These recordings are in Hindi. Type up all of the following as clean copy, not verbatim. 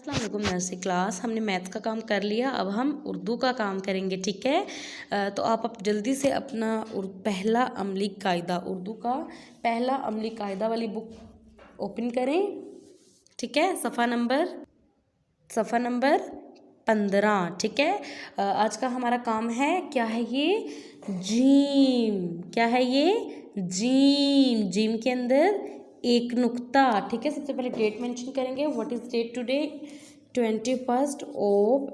अस्सलाम वालेकुम नर्सरी क्लास। हमने मैथ का काम कर लिया, अब हम उर्दू का काम करेंगे। ठीक है, तो आप अब जल्दी से अपना पहला अमली कायदा, उर्दू का पहला अमली कायदा वाली बुक ओपन करें। ठीक है, सफ़ा नंबर 15। ठीक है, आज का हमारा काम है, क्या है ये, जीम। क्या है ये, जीम। जीम के अंदर एक नुक्ता। ठीक है, सबसे पहले डेट मेंशन करेंगे। व्हाट इज डेट टुडे, 21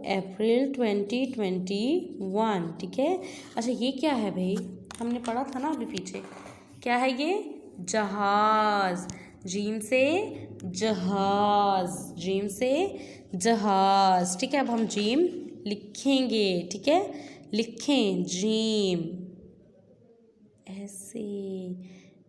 अप्रैल 2021। ठीक है, अच्छा ये क्या है भाई, हमने पढ़ा था ना अभी पीछे, क्या है ये, जहाज। जीम से जहाज, जीम से जहाज। ठीक है, अब हम जीम लिखेंगे। ठीक है, लिखें जीम, ऐसे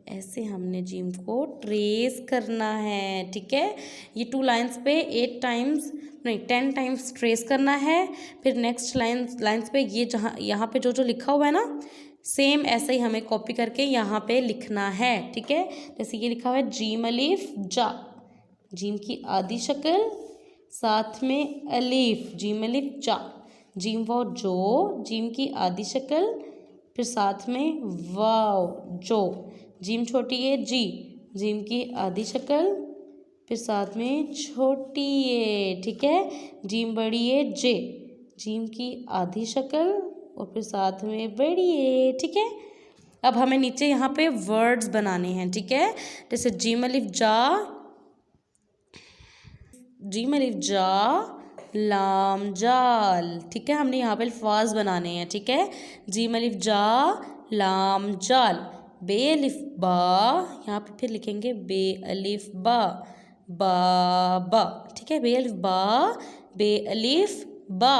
ऐसे हमने जीम को ट्रेस करना है। ठीक है, ये 2 लाइन्स पे 8 टाइम्स नहीं 10 टाइम्स ट्रेस करना है। फिर नेक्स्ट लाइन्स पे ये जहाँ यहाँ पे जो जो लिखा हुआ है ना, सेम ऐसे ही हमें कॉपी करके यहाँ पे लिखना है। ठीक है, जैसे ये लिखा हुआ है जीम अलीफ जा, जीम की आधी शक्ल, साथ में अलीफ, जीम अलीफ जा, जीम वाव जो, जीम की आधी शक्ल, फिर साथ में वाव जो, जीम छोटी है जी, जीम की आधी शक्ल, फिर साथ में छोटी है। ठीक है, जीम बड़ी है जे, जीम की आधी शक्ल और फिर साथ में बड़ी है। ठीक है, अब हमें नीचे यहाँ पे वर्ड्स बनाने हैं। ठीक है, जैसे जीम अलिफ जा, जीम अलिफ जा लाम जाल। ठीक है, हमने यहाँ पे अल्फाज बनाने हैं। ठीक है, जीम अलिफ जा लाम जाल, बे अलिफ बा, यहाँ पे फिर लिखेंगे बे अलिफ बा, बा बा। ठीक है, बे अलिफ बा, बे अलिफ बा,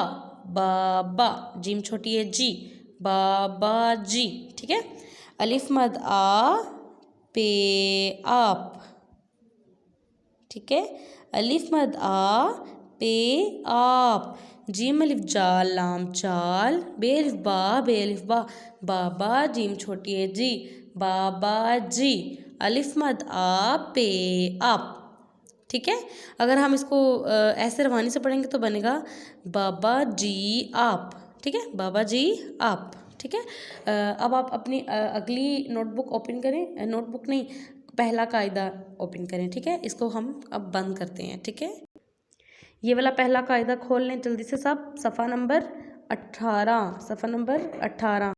बा बा, जीम छोटी है जी, बाबा जी। ठीक है, अलिफ मद आ, पे आप। ठीक है, अलिफ मद आ, पे आप, जीम अलिफ जाल लाम चाल, बे अलिफ बा, बे अलिफ बा, बाबा, जीम छोटी है जी, बाबा जी, अलिफ मद आ, पे आप। ठीक है, अगर हम इसको ऐसे रवानी से पढ़ेंगे तो बनेगा बाबा जी आप। ठीक है, बाबा जी आप। ठीक है, अब आप अपनी अगली नोटबुक ओपन करें, नोटबुक नहीं, पहला कायदा ओपन करें। ठीक है, इसको हम अब बंद करते हैं। ठीक है, ये वाला पहला कायदा खोल लें जल्दी से सब, सफ़ा नंबर 18, सफ़ा नंबर 18।